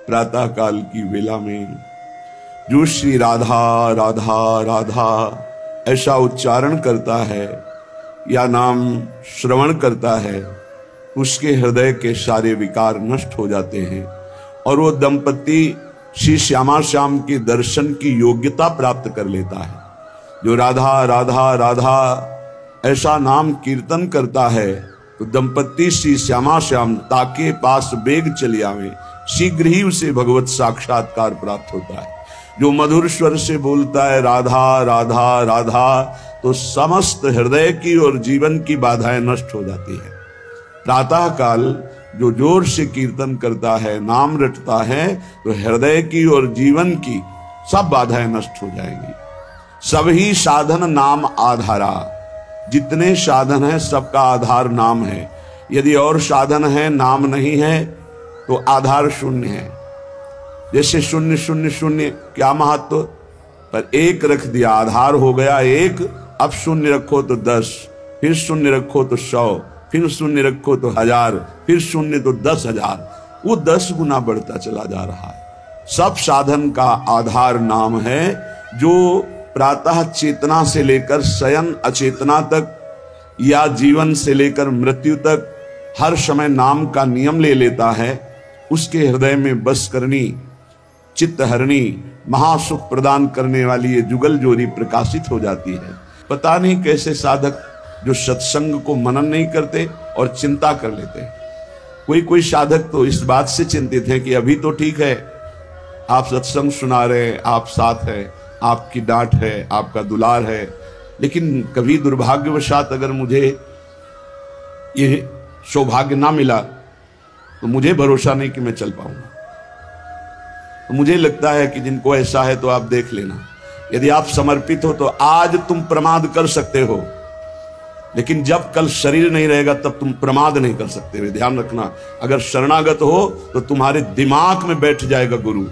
प्रातः काल की वेला में जो श्री राधा राधा राधा ऐसा उच्चारण करता है या नाम श्रवण करता है, उसके हृदय के सारे विकार नष्ट हो जाते हैं और वो दंपति श्री श्यामा श्याम के दर्शन की योग्यता प्राप्त कर लेता है। जो राधा राधा राधा ऐसा नाम कीर्तन करता है तो दंपति श्री श्यामा श्याम ताके पास बेग चली आवे, शीघ्र ही उसे भगवत साक्षात्कार प्राप्त होता है। जो मधुर स्वर से बोलता है राधा राधा राधा, तो समस्त हृदय की और जीवन की बाधाएं नष्ट हो जाती है। प्रातः काल जो जोर से कीर्तन करता है, नाम रटता है, तो हृदय की और जीवन की सब बाधाएं नष्ट हो जाएंगी। सभी साधन नाम आधारा, जितने साधन है सबका आधार नाम है। यदि और साधन है नाम नहीं है तो आधार शून्य है। जैसे शून्य शून्य शून्य क्या महत्व, पर एक रख दिया आधार हो गया एक। अब शून्य रखो तो 10, फिर शून्य रखो तो 100, फिर शून्य रखो तो 1000, फिर शून्य तो 10,000, वो 10 गुना बढ़ता चला जा रहा है। सब साधन का आधार नाम है। जो प्रातः चेतना से लेकर शयन अचेतना तक या जीवन से लेकर मृत्यु तक हर समय नाम का नियम ले लेता है, उसके हृदय में बस करनी चित्त हरणी महासुख प्रदान करने वाली ये जुगल जोरी प्रकाशित हो जाती है। पता नहीं कैसे साधक जो सत्संग को मनन नहीं करते और चिंता कर लेते हैं। कोई साधक तो इस बात से चिंतित है कि अभी तो ठीक है, आप सत्संग सुना रहे हैं, आप साथ हैं, आपकी डांट है, आपका दुलार है, लेकिन कभी दुर्भाग्यवशात अगर मुझे ये सौभाग्य ना मिला तो मुझे भरोसा नहीं कि मैं चल पाऊंगा। तो मुझे लगता है कि जिनको ऐसा है तो आप देख लेना, यदि आप समर्पित हो तो आज तुम प्रमाद कर सकते हो, लेकिन जब कल शरीर नहीं रहेगा तब तुम प्रमाद नहीं कर सकते हो। ध्यान रखना, अगर शरणागत हो तो तुम्हारे दिमाग में बैठ जाएगा गुरु।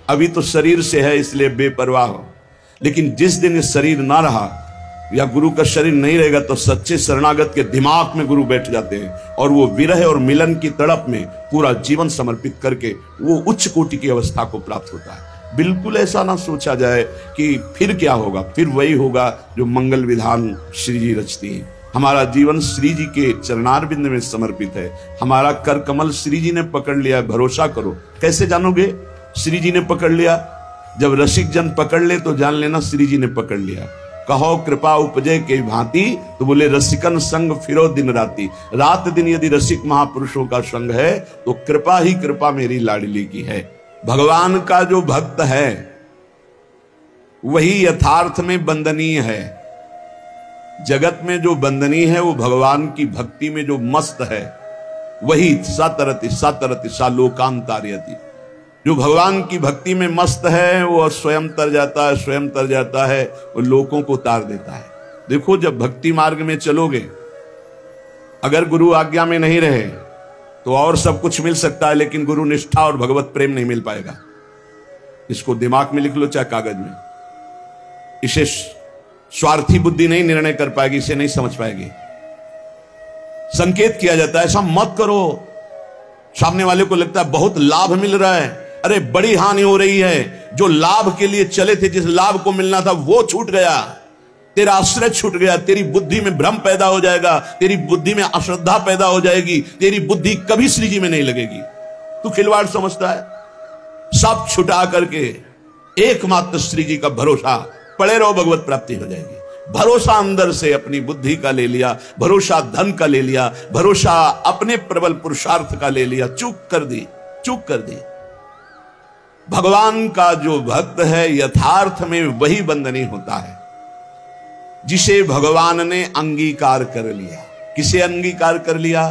अभी तो शरीर से है इसलिए बेपरवाह हो, लेकिन जिस दिन इस शरीर ना रहा या गुरु का शरीर नहीं रहेगा तो सच्चे शरणागत के दिमाग में गुरु बैठ जाते हैं और वो विरह और मिलन की तड़प में पूरा जीवन समर्पित करके वो उच्च कोटि की अवस्था को प्राप्त होता है। बिल्कुल ऐसा ना सोचा जाए कि फिर क्या होगा, फिर वही होगा जो मंगल विधान श्री जी रचती हैं। हमारा जीवन श्री जी के चरणारविंद में समर्पित है। हमारा कर कमल श्री जी ने पकड़ लिया, भरोसा करो। कैसे जानोगे श्री जी ने पकड़ लिया? जब रसिक जन पकड़ ले तो जान लेना श्री जी ने पकड़ लिया। कहो कृपा उपजे के भांति, तो बोले रसिकन संग फिरो दिन राती। रात दिन यदि रसिक महापुरुषों का संग है तो कृपा ही कृपा मेरी लाडली की है। भगवान का जो भक्त है वही यथार्थ में वंदनीय है। जगत में जो वंदनीय है वो भगवान की भक्ति में जो मस्त है वही सतरति सतरति सा लोकांतार्यति। जो भगवान की भक्ति में मस्त है वो स्वयं तर जाता है, स्वयं तर जाता है, वो लोगों को उतार देता है। देखो जब भक्ति मार्ग में चलोगे, अगर गुरु आज्ञा में नहीं रहे तो और सब कुछ मिल सकता है, लेकिन गुरु निष्ठा और भगवत प्रेम नहीं मिल पाएगा। इसको दिमाग में लिख लो चाहे कागज में। इसे स्वार्थी बुद्धि नहीं निर्णय कर पाएगी, इसे नहीं समझ पाएगी। संकेत किया जाता है ऐसा मत करो। सामने वाले को लगता है बहुत लाभ मिल रहा है, अरे बड़ी हानि हो रही है। जो लाभ के लिए चले थे, जिस लाभ को मिलना था वो छूट गया, तेरा आश्रय छूट गया, तेरी बुद्धि में भ्रम पैदा हो जाएगा, तेरी बुद्धि में अश्रद्धा पैदा हो जाएगी, तेरी बुद्धि कभी श्री जी में नहीं लगेगी। तू खिलवाड़ समझता है। सब छुटा करके एकमात्र श्री जी का भरोसा पड़े रहो, भगवत प्राप्ति हो जाएगी। भरोसा अंदर से अपनी बुद्धि का ले लिया, भरोसा धन का ले लिया, भरोसा अपने प्रबल पुरुषार्थ का ले लिया, चूक कर दी। भगवान का जो भक्त है यथार्थ में वही वंदनीय होता है जिसे भगवान ने अंगीकार कर लिया। किसे अंगीकार कर लिया?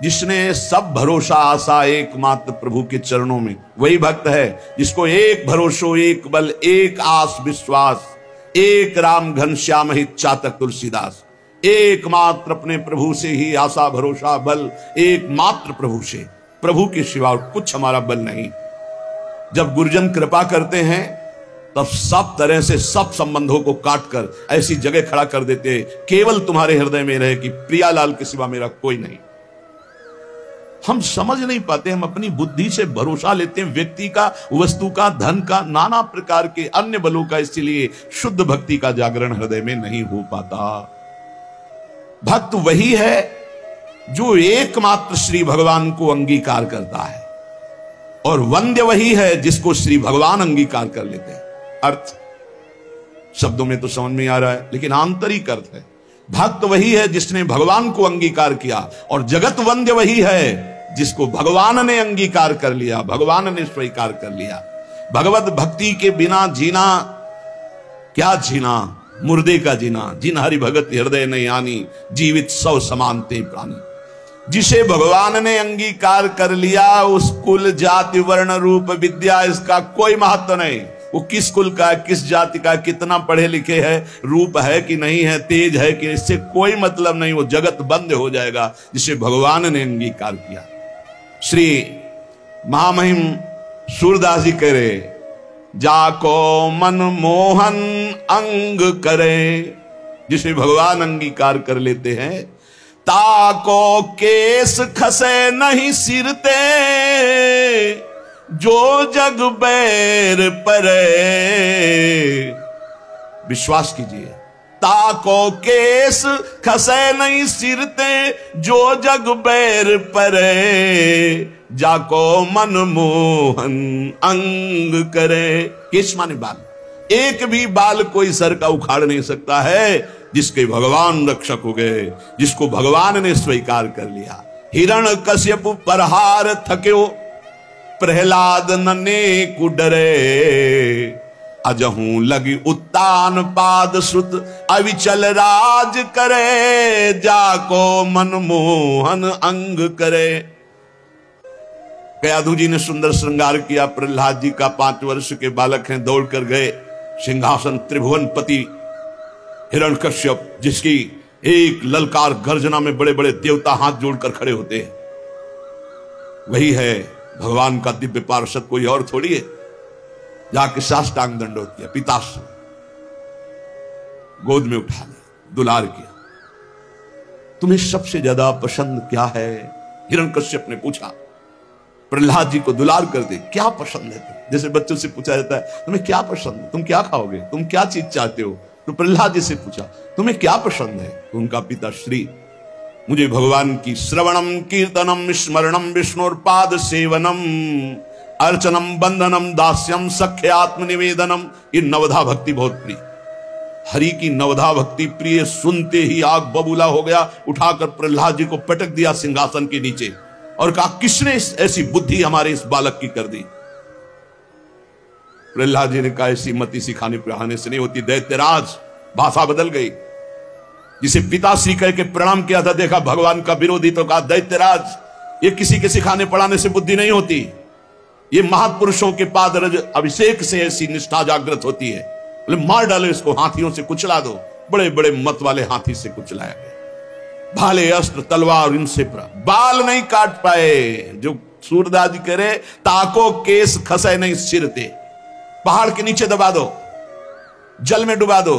जिसने सब भरोसा आशा एकमात्र प्रभु के चरणों में, वही भक्त है जिसको एक भरोसो एक बल एक आस विश्वास, एक राम घनश्याम हित चातक तुलसीदास। एकमात्र अपने प्रभु से ही आशा भरोसा बल, एकमात्र प्रभु से, प्रभु के सिवा कुछ हमारा बल नहीं। जब गुरुजन कृपा करते हैं तब सब तरह से सब संबंधों को काटकर ऐसी जगह खड़ा कर देते हैं केवल तुम्हारे हृदय में रहे कि प्रियालाल के सिवा मेरा कोई नहीं। हम समझ नहीं पाते, हम अपनी बुद्धि से भरोसा लेते हैं व्यक्ति का, वस्तु का, धन का, नाना प्रकार के अन्य बलों का, इसलिए शुद्ध भक्ति का जागरण हृदय में नहीं हो पाता। भक्त वही है जो एकमात्र श्री भगवान को अंगीकार करता है, और वंद्य वही है जिसको श्री भगवान अंगीकार कर लेते हैं। अर्थ शब्दों में तो समझ में आ रहा है, लेकिन आंतरिक अर्थ है, भक्त वही है जिसने भगवान को अंगीकार किया, और जगत वंद्य वही है जिसको भगवान ने अंगीकार कर लिया, भगवान ने स्वीकार कर लिया। भगवत भक्ति के बिना जीना क्या जीना, मुर्दे का जीना। जिन हरि भगत हृदय नहीं आनी, जीवित सौ समानते प्राणी। जिसे भगवान ने अंगीकार कर लिया, उस कुल जाति वर्ण रूप विद्या इसका कोई महत्व नहीं। वो किस कुल का है, किस जाति का, कितना पढ़े लिखे है, रूप है कि नहीं है, तेज है कि, इससे कोई मतलब नहीं। वो जगत बंद हो जाएगा जिसे भगवान ने अंगीकार किया। श्री महामहिम सूरदास जी कह रहे, जाको मन मोहन अंग करे, जिसे भगवान अंगीकार कर लेते हैं। ताको केस खसे नहीं सिरते, जो जग बैर परे। विश्वास कीजिए, ताको केस खसे नहीं सिरते, जो जग बैर परे। जाको मन मोहन अंग करे। केस माने बाल, एक भी बाल कोई सर का उखाड़ नहीं सकता है जिसके भगवान रक्षक हो गए, जिसको भगवान ने स्वीकार कर लिया। हिरण कश्यप परहार थक्यो, प्रहलाद नने कुडरे। अजहू लगी उत्तान पाद सुत, अविचल राज करे। जाको मन मोहन अंग करे। कयाधु जी ने सुंदर श्रृंगार किया। प्रहलाद जी का 5 वर्ष के बालक हैं, दौड़ कर गए सिंहासन त्रिभुवनपति हिरण्यकश्यप, जिसकी एक ललकार गर्जना में बड़े बड़े देवता हाथ जोड़कर खड़े होते हैं। वही है भगवान का दिव्य पार्षद, कोई और थोड़ी है। जाके साष्टांग दंडोत किया, पिताश्री गोद में उठा लिया, दुलार किया। तुम्हें सबसे ज्यादा पसंद क्या है? हिरण्यकश्यप ने पूछा। प्रहलाद जी को दुलार कर दे, क्या पसंद है तुम्हें? जैसे बच्चों से पूछा जाता है तुम्हें क्या पसंद है, तुम क्या खाओगे, तुम क्या चीज चाहते हो, तो प्रहलाद जी से पूछा तुम्हें क्या पसंद है? तो उनका पिता श्री, मुझे भगवान की श्रवणम कीर्तनम स्मरणम विष्णुर्पाद सेवनम अर्चनम बंदनम दास्यम सख्य आत्मनिवेदनम, ये नवधा भक्ति बहुत प्रिय। हरि की नवधा भक्ति प्रिय सुनते ही आग बबूला हो गया। उठाकर प्रहलाद जी को पटक दिया सिंहासन के नीचे और कहा किसने ऐसी बुद्धि हमारे इस बालक की कर दी? प्रहलाद जी ने कहा ऐसी मति सिखाने पढ़ाने से नहीं होती दैत्यराज। भाषा बदल गई। जिसे पिताश्री कह के प्रणाम किया था, देखा भगवान का विरोधी, तो कहा दैत्यराज ये किसी के सिखाने पढ़ाने से बुद्धि नहीं होती, ये महापुरुषों के पादरज अभिषेक से ऐसी निष्ठा जागृत होती है। बोले मार डालो इसको, हाथियों से कुचला दो। बड़े बड़े मत वाले हाथी से कुचलाया गया। भाले अस्त्र तलवार इनसे बाल नहीं काट पाए। जो सूरदास जी कह रहे, ताको केस खसे नहीं सिरते, पहाड़ के नीचे दबा दो, जल में डुबा दो,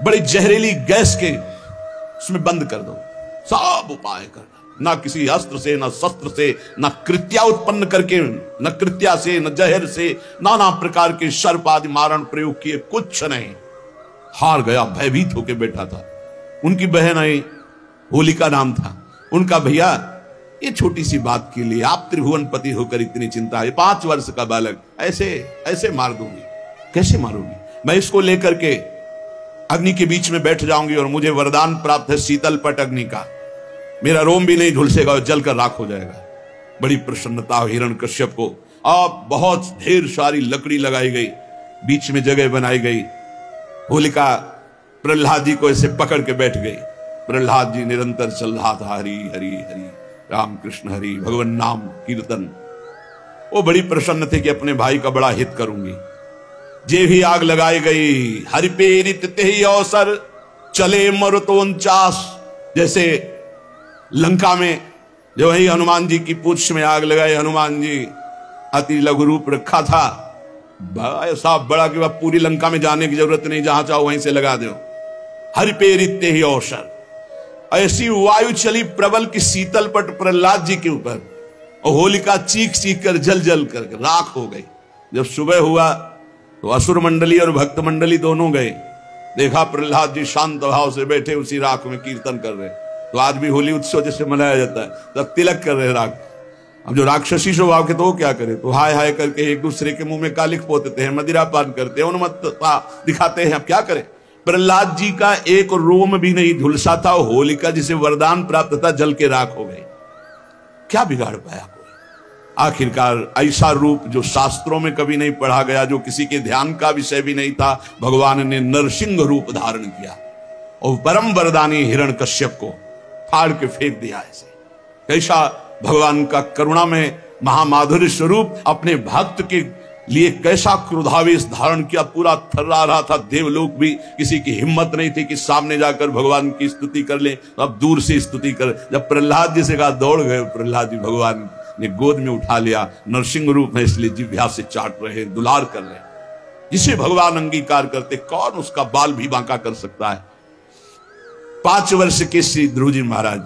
बड़ी जहरीली गैस के उसमें बंद कर दो। सब उपाय करना, ना किसी अस्त्र से, ना शस्त्र से, ना कृत्या उत्पन्न करके, न कृत्या से, न जहर से, नाना प्रकार के सर्प आदि मारण प्रयोग किए, कुछ नहीं। हार गया, भयभीत होकर बैठा था। उनकी बहन आई, होलिका नाम था उनका। भैया ये छोटी सी बात के लिए आप त्रिभुवनपति होकर इतनी चिंता है? 5 वर्ष का बालक ऐसे ऐसे मार दूंगी। कैसे मारूंगी? मैं इसको लेकर के अग्नि के बीच में बैठ जाऊंगी और मुझे वरदान प्राप्त है शीतल पट अग्नि का, मेरा रोम भी नहीं झुलसेगा और जलकर राख हो जाएगा। बड़ी प्रसन्नता हिरण्यकश्यप को। अब बहुत ढेर सारी लकड़ी लगाई गई, बीच में जगह बनाई गई। होलिका प्रहलाद जी को ऐसे पकड़ के बैठ गई। प्रहलाद जी निरंतर चल रहा था, हरि हरि हरि राम कृष्ण हरि, भगवान नाम कीर्तन। वो बड़ी प्रसन्न थे कि अपने भाई का बड़ा हित करूंगी। जे भी आग लगाई गई, हरि पेरित तेहि अवसर चले मरुतो 49। जैसे लंका में जो वही हनुमान जी की पूंछ में आग लगाई, हनुमान जी अति लघु रूप रखा था, ऐसा बड़ा कि वह पूरी लंका में जाने की जरूरत नहीं, जहां चाहो वहीं से लगा दो। हरि पेरित तेहि अवसर। ऐसी वायु चली प्रबल की शीतल पट प्रहलाद जी के ऊपर, और होलिका चीख चीख कर जल जल कर राख हो गई। जब सुबह हुआ तो असुर मंडली और भक्त मंडली दोनों गए, देखा प्रहलाद जी शांत भाव से बैठे उसी राख में कीर्तन कर रहे। तो आज भी होली उत्सव जैसे मनाया जाता है, तब तिलक कर रहे राख। अब जो राक्षसी स्वभाव के तो वो क्या करे, तो हाय हाय करके एक दूसरे के मुंह में कालिख पोतते हैं, मदिरा पान करते हैं, उन्मत्तता दिखाते हैं। अब क्या करें, प्रहलाद जी का एक रोम भी नहीं झुलसा था, होलिका जिसे वरदान प्राप्त था जल के राख हो गए। क्या बिगाड़ पाया कोई? आखिरकार ऐसा रूप जो शास्त्रों में कभी नहीं पढ़ा गया, जो किसी के ध्यान का विषय भी नहीं था, भगवान ने नरसिंह रूप धारण किया और परम वरदानी हिरण्यकश्यप को फाड़ के फेंक दिया। ऐसे कैसा भगवान का करुणा में महामाधुर्य स्वरूप अपने भक्त के लिए कैसा क्रोधावेश धारण किया, पूरा थर्रा रहा था। देवलोक भी किसी की हिम्मत नहीं थी कि सामने जाकर भगवान की स्तुति कर ले, अब दूर से स्तुति कर। जब प्रहलाद जी से कहा, दौड़ गए प्रहलाद जी, भगवान ने गोद में उठा लिया। नरसिंह रूप है इसलिए जिह्वा से चाट रहे, दुलार कर रहे। जिसे भगवान अंगीकार करते, कौन उसका बाल भी बांका कर सकता है। 5 वर्ष के श्री ध्रुव जी महाराज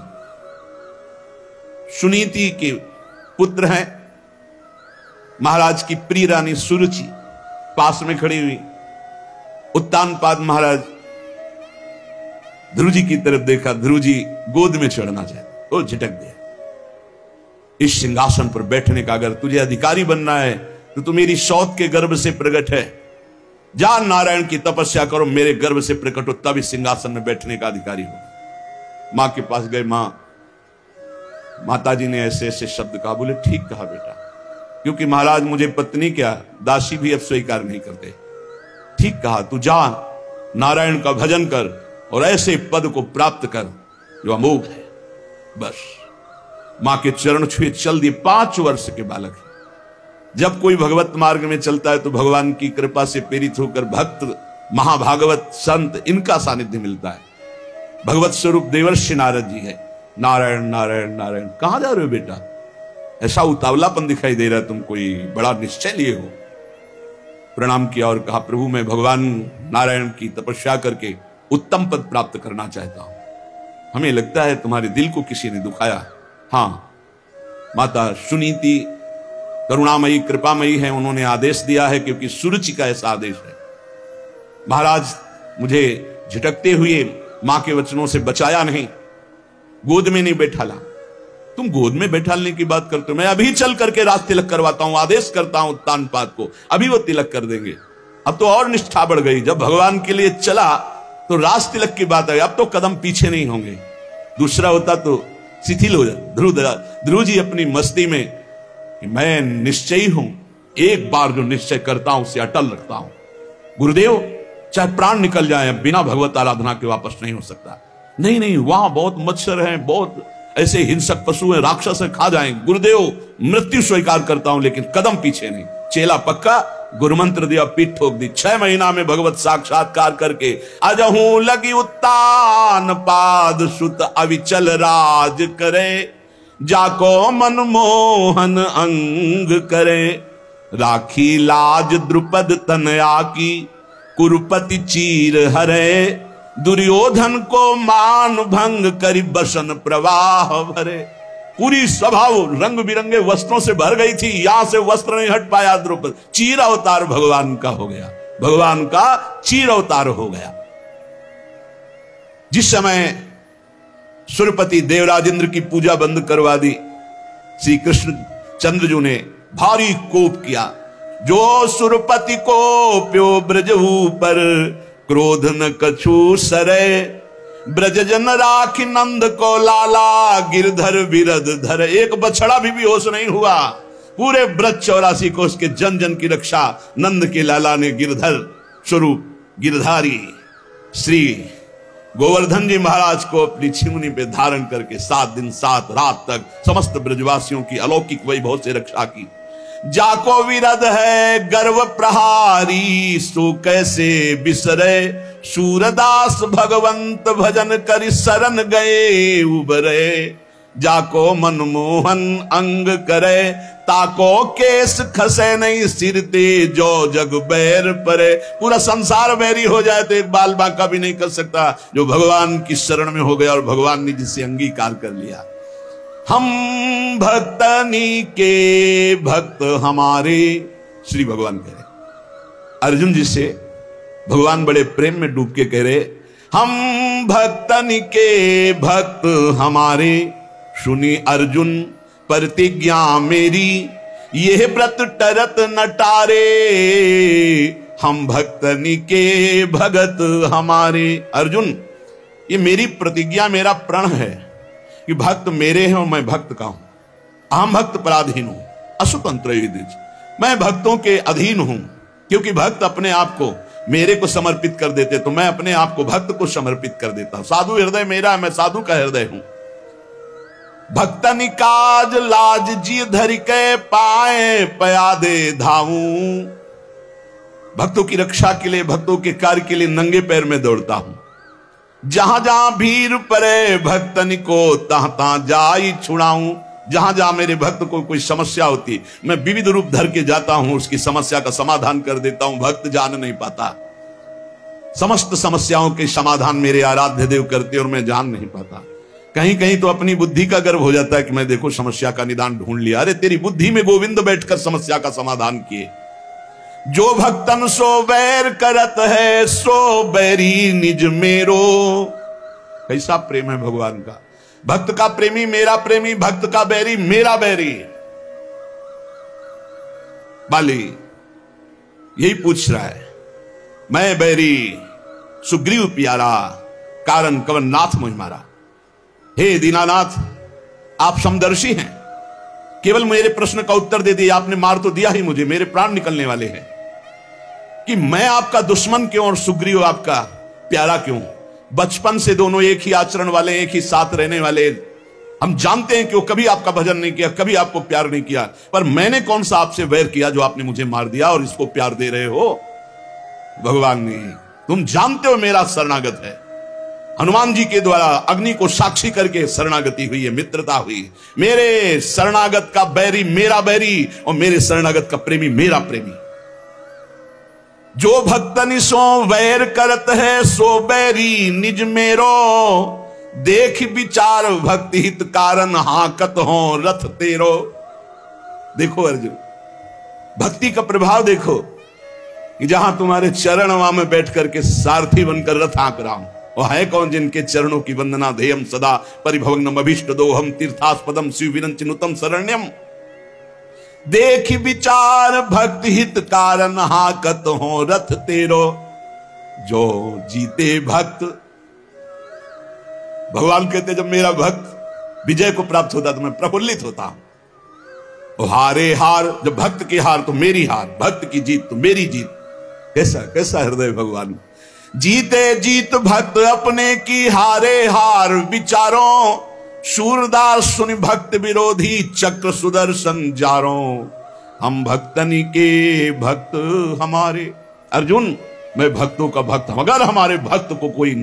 सुनीति के पुत्र हैं। महाराज की प्रिय रानी सुरुचि पास में खड़ी हुई। उत्तानपाद महाराज ध्रुव जी की तरफ देखा, ध्रुव जी गोद में चढ़ना चाहते, वो झिटक दिया। इस सिंहासन पर बैठने का अगर तुझे अधिकारी बनना है तो तू मेरी सौत के गर्भ से प्रकट है, जा नारायण की तपस्या करो, मेरे गर्भ से प्रकट हो, तब इस सिंहासन में बैठने का अधिकारी हो। मां के पास गए, माता जी ने ऐसे ऐसे शब्द कहा। बोले ठीक कहा बेटा, क्योंकि महाराज मुझे पत्नी क्या दासी भी अब स्वीकार नहीं करते। ठीक कहा, तू जा नारायण का भजन कर और ऐसे पद को प्राप्त कर जो अमोघ है। बस मां के चरण छुए चल दिए। 5 वर्ष के बालक है। जब कोई भगवत मार्ग में चलता है तो भगवान की कृपा से प्रेरित होकर भक्त, महाभागवत, संत, इनका सानिध्य मिलता है। भगवत स्वरूप देवर्षि नारद जी है। नारायण नारायण नारायण, कहां जा रहे हो बेटा? ऐसा उतावलापन दिखाई दे रहा है, तुम कोई बड़ा निश्चय लिए हो। प्रणाम किया और कहा, प्रभु मैं भगवान नारायण की तपस्या करके उत्तम पद प्राप्त करना चाहता हूं। हमें लगता है तुम्हारे दिल को किसी ने दुखाया। हां, माता सुनीति करुणामयी कृपामयी है, उन्होंने आदेश दिया है, क्योंकि सुरुचि का ऐसा आदेश है। महाराज मुझे झटकते हुए मां के वचनों से बचाया नहीं, गोद में नहीं बैठाला। तुम गोद में बैठालने की बात करते हो, मैं अभी चल करके राज तिलक करवाता हूं, आदेश करता हूं उत्तानपाद को, अभी वो तिलक कर देंगे। अब तो और निष्ठा बढ़ गई, जब भगवान के लिए चला तो राज तिलक की बात है, अब तो कदम पीछे नहीं होंगे। दूसरा होता तो शिथिल हो जाता। ध्रुव जी अपनी मस्ती में कि मैं निश्चयी हूं, एक बार जो निश्चय करता हूं उसे अटल रखता हूं। गुरुदेव चाहे प्राण निकल जाए, बिना भगवत आराधना के वापस नहीं हो सकता। नहीं नहीं, वहां बहुत मच्छर हैं, बहुत ऐसे हिंसक पशु हैं, राक्षस हैं, खा जाएं। गुरुदेव मृत्यु स्वीकार करता हूं, लेकिन कदम पीछे नहीं। चेला पक्का, गुरुमंत्र दिया, पीठ ठोक दी। 6 महीना में भगवत साक्षात्कार करके अजहू लगी उत्तान पाद सुत अविचल राज करे, जाको मनमोहन अंग करे, राखी लाज द्रुपद तनया की, कुरुपति चीर हरे, दुर्योधन को मान भंग करी बसन प्रवाह भरे। पूरी सभा रंग बिरंगे वस्त्रों से भर गई थी, यहां से वस्त्र नहीं हट पाया द्रुपद। चीर अवतार भगवान का हो गया, भगवान का चीर अवतार हो गया। जिस समय सुरपति देवराजेंद्र की पूजा बंद करवा दी, श्री कृष्ण चंद्रजू ने भारी कोप किया। जो सुरपति को प्यो ब्रजहू पर, क्रोध न कछु सरे, ब्रज जन राखी नंद को लाला, गिरधर विरद धर। एक बछड़ा भी बेहोश नहीं हुआ, पूरे ब्रज 84 कोष के जन जन की रक्षा नंद के लाला ने गिरधर स्वरूप गिरधारी श्री गोवर्धन जी महाराज को अपनी छिमनी पे धारण करके 7 दिन 7 रात तक समस्त ब्रजवासियों की अलौकिक वैभव से रक्षा की। जाको विरद है गर्व प्रहारी, सो कैसे बिसरे, सूरदास भगवंत भजन करि शरण गए उबरे, जाको मनमोहन अंग करे, ताको केस खसे नहीं सिरते, जो जग बैर परे। पूरा संसार बैरी हो जाए तो एक बाल बांका भी नहीं कर सकता जो भगवान की शरण में हो गया और भगवान ने जिसे अंगीकार कर लिया। हम भक्तनी के भक्त हमारे, श्री भगवान कह रहे। अर्जुन जी से भगवान बड़े प्रेम में डूब के कह रहे, हम भक्तनी के भक्त हमारे, सुनी अर्जुन प्रतिज्ञा मेरी, यह व्रत टरत न टारे, हम भक्तनी के भगत हमारे। अर्जुन, ये मेरी प्रतिज्ञा, मेरा प्रण है कि भक्त मेरे हैं और मैं भक्त का हूं। अहम भक्त पराधीन हूं, असुतंत्र युधिष्ठिर, मैं भक्तों के अधीन हूं। क्योंकि भक्त अपने आप को मेरे को समर्पित कर देते, तो मैं अपने आप को भक्त को समर्पित कर देता हूं। साधु हृदय मेरा, मैं साधु का हृदय हूं। भक्तनि काज लाज जी धरि के पाए, पयादे धाऊं। भक्तों की रक्षा के लिए, भक्तों के कार्य के लिए नंगे पैर में दौड़ता हूं। जहां जहां भीड़ पड़े भक्तनि को, तहां तहां जाई छुड़ाऊं। जहां जहां मेरे भक्त को कोई समस्या होती, मैं विविध रूप धर के जाता हूं, उसकी समस्या का समाधान कर देता हूं। भक्त जान नहीं पाता, समस्त समस्याओं के समाधान मेरे आराध्य देव करते और मैं जान नहीं पाता। कहीं कहीं तो अपनी बुद्धि का गर्व हो जाता है कि मैं देखो समस्या का निदान ढूंढ लिया। अरे तेरी बुद्धि में गोविंद बैठकर समस्या का समाधान किए। जो भक्तन सो बैर करत है, सो बैरी निज मेरो। कैसा प्रेम है भगवान का। भक्त का प्रेमी मेरा प्रेमी, भक्त का बैरी मेरा बैरी। बाली यही पूछ रहा है, मैं बैरी सुग्रीव प्यारा, कारण कवन नाथ मुझ मारा। हे दीनानाथ, आप समदर्शी हैं, केवल मेरे प्रश्न का उत्तर दे दिया आपने। मार तो दिया ही मुझे, मेरे प्राण निकलने वाले हैं, कि मैं आपका दुश्मन क्यों और सुग्रीव आपका प्यारा क्यों। बचपन से दोनों एक ही आचरण वाले, एक ही साथ रहने वाले। हम जानते हैं कि वो कभी आपका भजन नहीं किया, कभी आपको प्यार नहीं किया, पर मैंने कौन सा आपसे वैर किया जो आपने मुझे मार दिया और इसको प्यार दे रहे हो। भगवान ने, तुम जानते हो मेरा शरणागत है। हनुमान जी के द्वारा अग्नि को साक्षी करके शरणागति हुई है, मित्रता हुई। मेरे शरणागत का बैरी मेरा बैरी और मेरे शरणागत का प्रेमी मेरा प्रेमी। जो भक्तनि सो वैर करत है, सो बैरी निज मेरो। देख विचार भक्ति हित कारण, हाकत हो रथ तेरो। देखो अर्जुन, भक्ति का प्रभाव देखो कि जहां तुम्हारे चरण वहां में बैठ करके सारथी बनकर रथ हाँक रहा हूं। और है कौन जिनके चरणों की वंदना ध्येयम सदा, परिभवग्नम अभीष्ट दोहम, तीर्थास्पदम शिव विरंचिनुतम शरण्यम। देख विचार भक्ति हित कारण, हाकत हो रथ तेरो। जो जीते भक्त, भगवान कहते जब मेरा भक्त विजय को प्राप्त होता तो मैं प्रफुल्लित होता हूं। हारे हार, जब भक्त की हार तो मेरी हार, भक्त की जीत तो मेरी जीत। कैसा कैसा हृदय भगवान। जीते जीत भक्त अपने की, हारे हार विचारों। सूरदास सुनि भक्त विरोधी, चक्र सुदर्शन जारों। हम भक्तनि के भक्त हमारे। अर्जुन, मैं भक्तों का भक्त हूं। अगर हमारे भक्त को कोई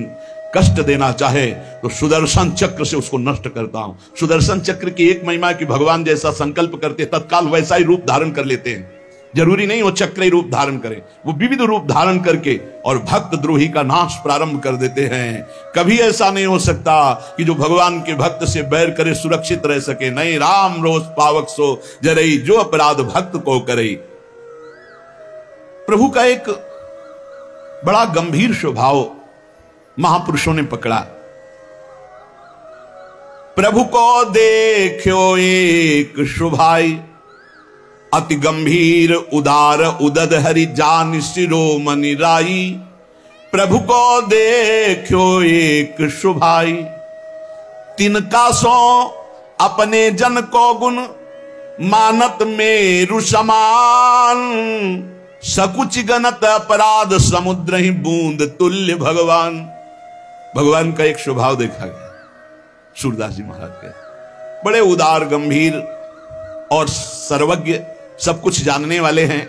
कष्ट देना चाहे तो सुदर्शन चक्र से उसको नष्ट करता हूं। सुदर्शन चक्र की एक महिमा कि भगवान जैसा संकल्प करते तत्काल वैसा ही रूप धारण कर लेते हैं। जरूरी नहीं वो चक्र ही रूप धारण करें, वो विविध रूप धारण करके और भक्त द्रोही का नाश प्रारंभ कर देते हैं। कभी ऐसा नहीं हो सकता कि जो भगवान के भक्त से बैर करे सुरक्षित रह सके। नहीं, राम रोष पावक सो जरई, जो अपराध भक्त को करे। प्रभु का एक बड़ा गंभीर स्वभाव महापुरुषों ने पकड़ा। प्रभु को देखो एक शुभाई, अति गंभीर उदार उदद हरि जान शिरोमणि राई। प्रभु को देखो एक शुभाई, तिनका सो अपने जन को गुण, मानत मेरु समान। सकुच गणत अपराध समुद्र ही बूंद तुल्य भगवान। भगवान का एक स्वभाव देखा गया सूरदास जी महाराज के। बड़े उदार गंभीर और सर्वज्ञ, सब कुछ जानने वाले हैं।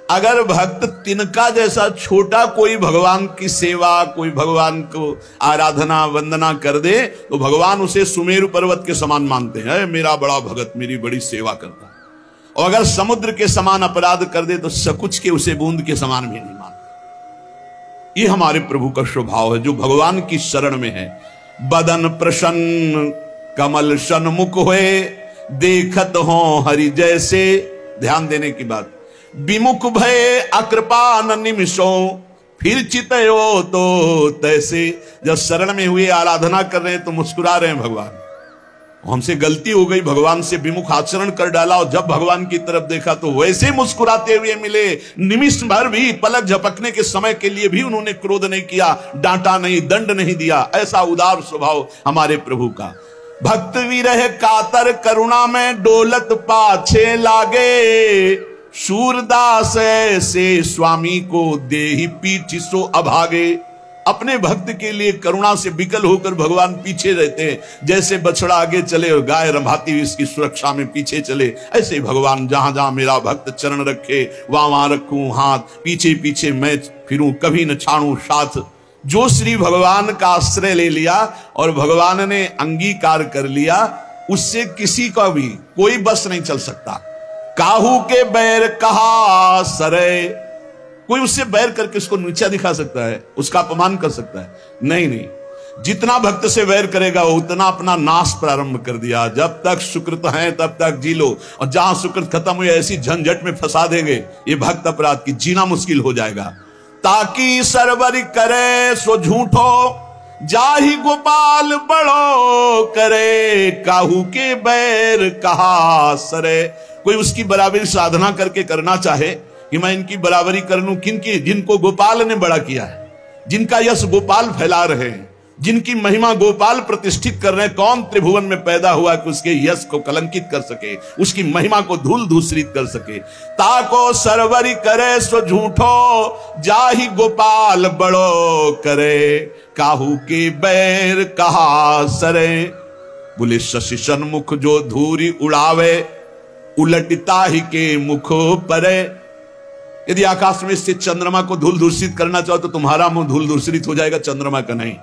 अगर भक्त तिनका जैसा छोटा कोई भगवान की सेवा, कोई भगवान को आराधना वंदना कर दे तो भगवान उसे सुमेरु पर्वत के समान मानते हैं, मेरा बड़ा भगत मेरी बड़ी सेवा करता है। और अगर समुद्र के समान अपराध कर दे तो सकुच के उसे बूंद के समान भी नहीं मानते। ये हमारे प्रभु का स्वभाव है जो भगवान की शरण में है। बदन प्रसन्न कमल सन्मुख हुए, देखत हो हरि जैसे, ध्यान देने की बात। विमुख भय अकृपान निमिषों, फिर चितयो तो तैसे। जब शरण में हुए आराधना कर रहे हैं तो मुस्कुरा रहे हैं भगवान, हमसे गलती हो गई, भगवान से विमुख आचरण कर डाला, और जब भगवान की तरफ देखा तो वैसे मुस्कुराते हुए मिले। निमिष भर भी, पलक झपकने के समय के लिए भी उन्होंने क्रोध नहीं किया, डांटा नहीं, दंड नहीं दिया। ऐसा उदार स्वभाव हमारे प्रभु का। भक्त विरह कातर करुणा में डोलत पाछे लागे, सूरदास से स्वामी को देहि पीछ सो अभागे। अपने भक्त के लिए करुणा से विकल होकर भगवान पीछे रहते हैं। जैसे बछड़ा आगे चले और गाय रंभाती हुई इसकी सुरक्षा में पीछे चले, ऐसे भगवान जहां जहां मेरा भक्त चरण रखे वहां वहां रखूं हाथ, पीछे पीछे मैं फिरूं, कभी न छाड़ूं साथ। जो श्री भगवान का आश्रय ले लिया और भगवान ने अंगीकार कर लिया, उससे किसी का भी कोई बस नहीं चल सकता। काहू के बैर कहा सरे, कोई उससे बैर करके उसको नीचा दिखा सकता है, उसका अपमान कर सकता है? नहीं नहीं। जितना भक्त से वैर करेगा वो उतना अपना नाश प्रारंभ कर दिया। जब तक सुकृत है तब तक जी लो, और जहां सुकृत खत्म हुई ऐसी झंझट में फंसा देंगे ये भक्त अपराध की, जीना मुश्किल हो जाएगा। ताकि सरवरी करे सो झूठो, जाहि गोपाल बड़ो करे, काहू के बैर कहा सरे। कोई उसकी बराबरी साधना करके करना चाहे कि मैं इनकी बराबरी कर लूं, किनकी? जिनको गोपाल ने बड़ा किया है, जिनका यश गोपाल फैला रहे हैं, जिनकी महिमा गोपाल प्रतिष्ठित कर रहे हैं। कौन त्रिभुवन में पैदा हुआ कि उसके यश को कलंकित कर सके, उसकी महिमा को धूल धूसरित कर सके। ताको सरवरी करे सो झूठो, जाहि गोपाल बड़ो करे, काहू के बैर कहा सरे। बोले शशि सन्मुख जो धूरी उड़ावे, उलटता ही के मुख परे। यदि आकाश में स्थित चंद्रमा को धूल दूषित करना चाहो तो तुम्हारा मुंह धूल दूषित हो जाएगा, चंद्रमा का नहीं।